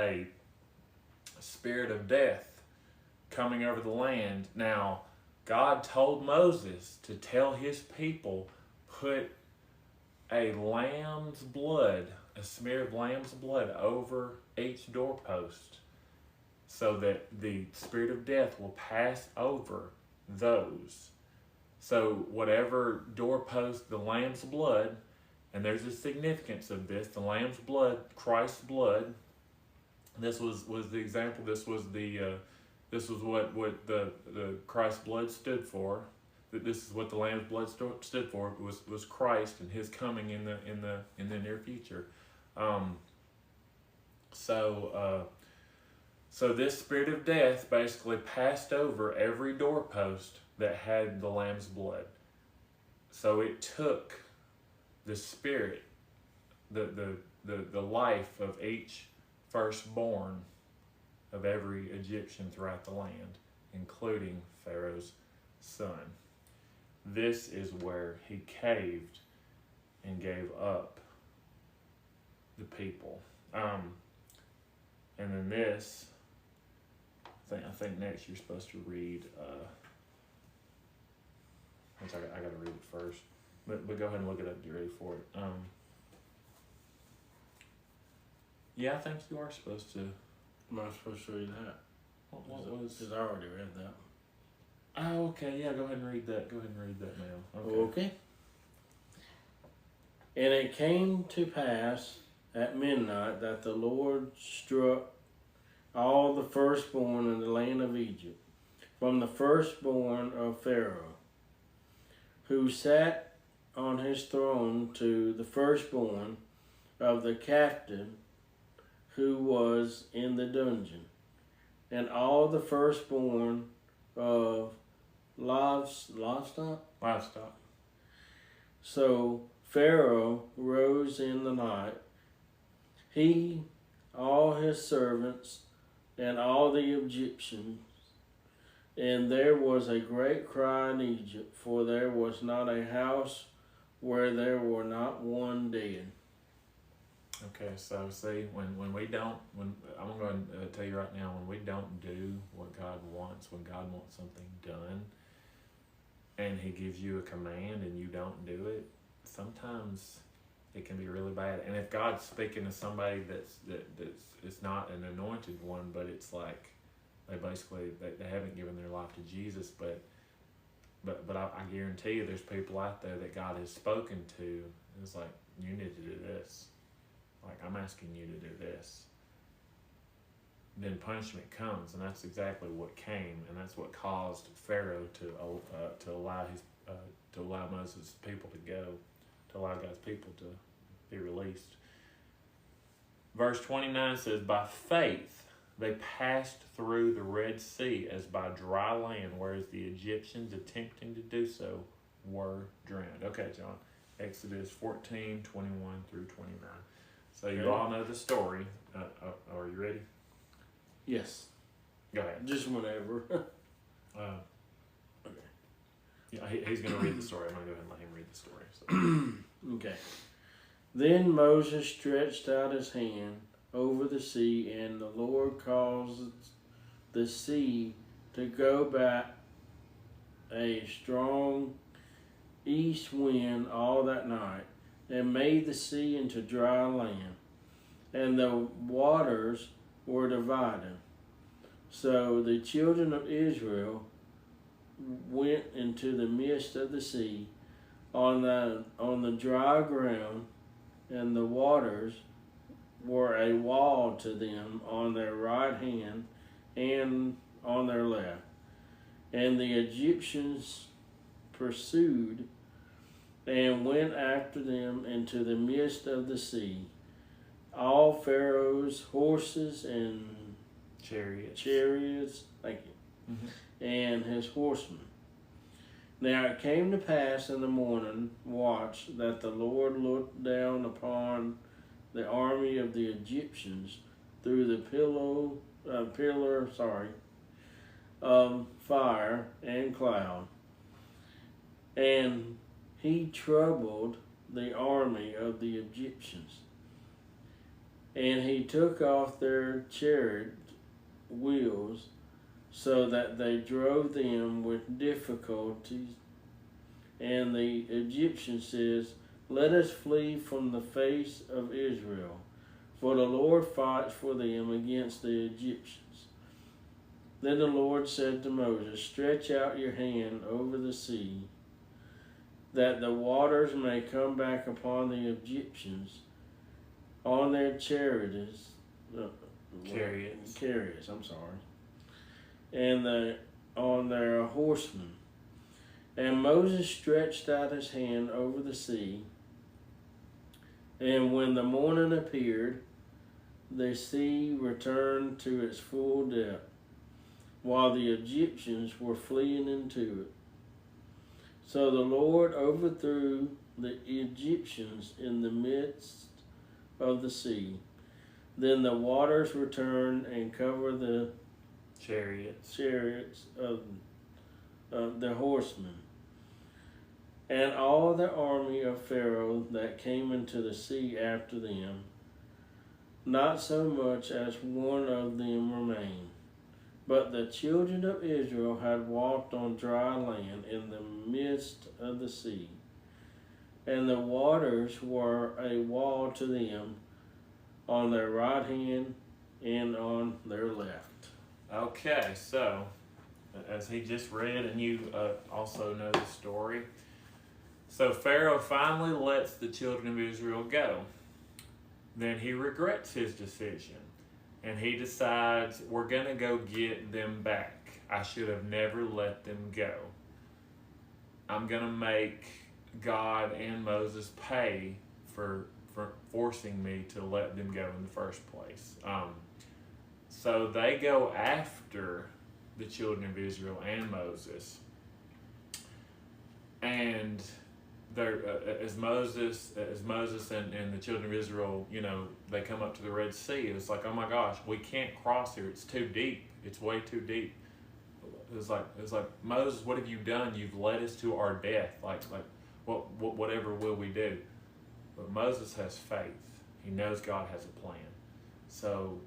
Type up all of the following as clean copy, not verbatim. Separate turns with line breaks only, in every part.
a spirit of death coming over the land. Now, God told Moses to tell his people, put a lamb's blood, a smear of lamb's blood over each doorpost, so that the spirit of death will pass over those. So whatever doorpost, the lamb's blood, and there's a significance of this, the lamb's blood, Christ's blood. This was the example. This was what the Christ's blood stood for. That this is what the lamb's blood stood for, was Christ and his coming in the near future. So this spirit of death basically passed over every doorpost that had the lamb's blood. So it took the spirit, the life of each firstborn of every Egyptian throughout the land, including Pharaoh's son. This is where he caved and gave up the people. And then this, I think next you're supposed to read, which I got to read it first. But go ahead and look it up and get ready for it. Yeah, I think you are supposed to.
Am I supposed to read that?
What was?
Because I already read that.
Oh, okay. Yeah, go ahead and read that. Go ahead and read that now.
Okay. And it came to pass at midnight that the Lord struck all the firstborn in the land of Egypt, from the firstborn of Pharaoh, who sat on his throne, to the firstborn of the captain who was in the dungeon, and all the firstborn of livestock. So Pharaoh rose in the night, he, all his servants, and all the Egyptians, and there was a great cry in Egypt, for there was not a house where there were not one dead.
Okay, so see, when I'm going to tell you right now, when we don't do what God wants, when God wants something done, and he gives you a command and you don't do it, sometimes it can be really bad. And if God's speaking to somebody that's it's not an anointed one, but it's like they haven't given their life to Jesus, but I guarantee you there's people out there that God has spoken to, and it's like, you need to do this. Like, I'm asking you to do this. Then punishment comes, and that's exactly what came, and that's what caused Pharaoh to allow Moses' people to go, to allow God's people to be released. Verse 29 says, by faith they passed through the Red Sea as by dry land, whereas the Egyptians attempting to do so were drowned. Okay, John. Exodus 14, 21 through 29. So you all know the story. Are you ready?
Yes.
Go ahead.
Just whenever.
Okay. Yeah, he's going to read the story. I'm going to go ahead and let him read the story. So.
Okay. Then Moses stretched out his hand over the sea, and the Lord caused the sea to go back a strong east wind all that night, and made the sea into dry land, and the waters were divided. So the children of Israel went into the midst of the sea on the dry ground, and the waters were a wall to them on their right hand and on their left. And the Egyptians pursued and went after them into the midst of the sea, all Pharaoh's horses and chariots, thank you, and his horsemen. Now it came to pass in the morning watch that the Lord looked down upon the army of the Egyptians through the pillar of fire and cloud, and he troubled the army of the Egyptians. And he took off their chariot wheels so that they drove them with difficulties. And the Egyptian says, "Let us flee from the face of Israel, for the Lord fights for them against the Egyptians." Then the Lord said to Moses, "Stretch out your hand over the sea, that the waters may come back upon the Egyptians on their chariots, and on their horsemen." And Moses stretched out his hand over the sea, and when the morning appeared, the sea returned to its full depth, while the Egyptians were fleeing into it. So the Lord overthrew the Egyptians in the midst of the sea. Then the waters returned and covered the chariots of the horsemen, and all the army of Pharaoh that came into the sea after them. Not so much as one of them remained. But the children of Israel had walked on dry land in the midst of the sea, and the waters were a wall to them on their right hand and on their left.
Okay, so as he just read, and you also know the story, so Pharaoh finally lets the children of Israel go. Then he regrets his decision, and he decides, we're going to go get them back. I should have never let them go. I'm going to make God and Moses pay for forcing me to let them go in the first place. So they go after the children of Israel and Moses, and they're, as Moses and the children of Israel, they come up to the Red Sea. It's like, oh my gosh, we can't cross here. It's too deep. It's way too deep. It's like Moses, what have you done? You've led us to our death. Whatever will we do? But Moses has faith. He knows God has a plan. So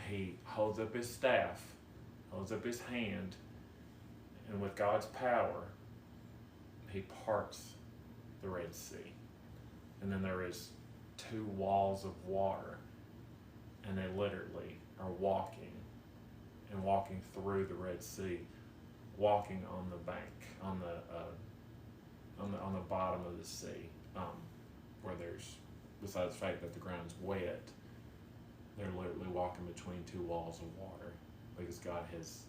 he holds up his staff, holds up his hand, and with God's power, he parts the Red Sea. And then there is two walls of water, and they literally are walking through the Red Sea, walking on the bank, on the bottom of the sea, where there's, besides the fact that the ground's wet, they're literally walking between two walls of water, because God has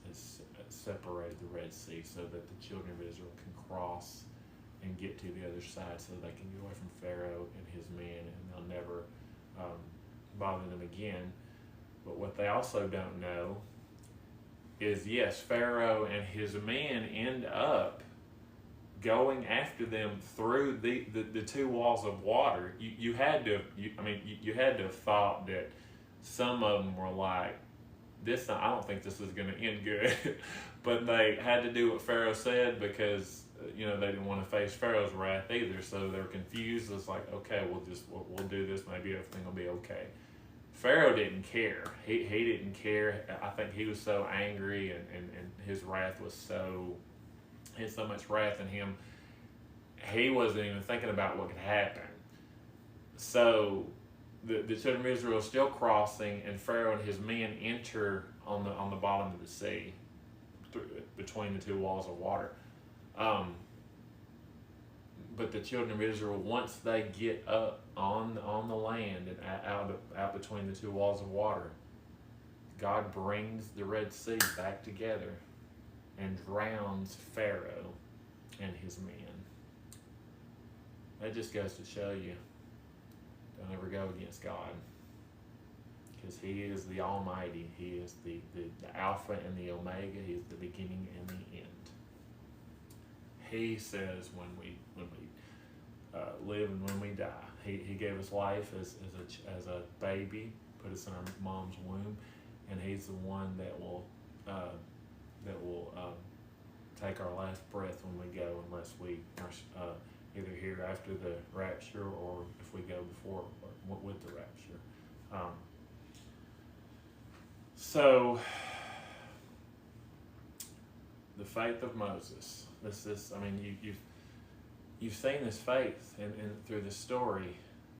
separated the Red Sea so that the children of Israel can cross and get to the other side, so they can get away from Pharaoh and his men, and they'll never bother them again. But what they also don't know is, yes, Pharaoh and his men end up going after them through the two walls of water. You had to have thought that some of them were like, this, I don't think this is going to end good. But they had to do what Pharaoh said, because they didn't want to face Pharaoh's wrath either. So they're confused. It's like, okay, we'll do this. Maybe everything will be okay. Pharaoh didn't care. He didn't care. I think he was so angry, and his wrath was he had so much wrath in him. He wasn't even thinking about what could happen. So the children of Israel are still crossing, and Pharaoh and his men enter on the bottom of the sea, between the two walls of water. But the children of Israel, once they get up on the land and out between the two walls of water, God brings the Red Sea back together and drowns Pharaoh and his men. That just goes to show you, don't ever go against God, because he is the Almighty. He is the Alpha and the Omega. He is the beginning and the end. He says when we live and when we die. He gave us life as a baby, put us in our mom's womb, and he's the one that will take our last breath when we go, unless we are either here after the rapture, or if we go before or with the rapture. So, the faith of Moses. I mean, you've seen this faith in through the story,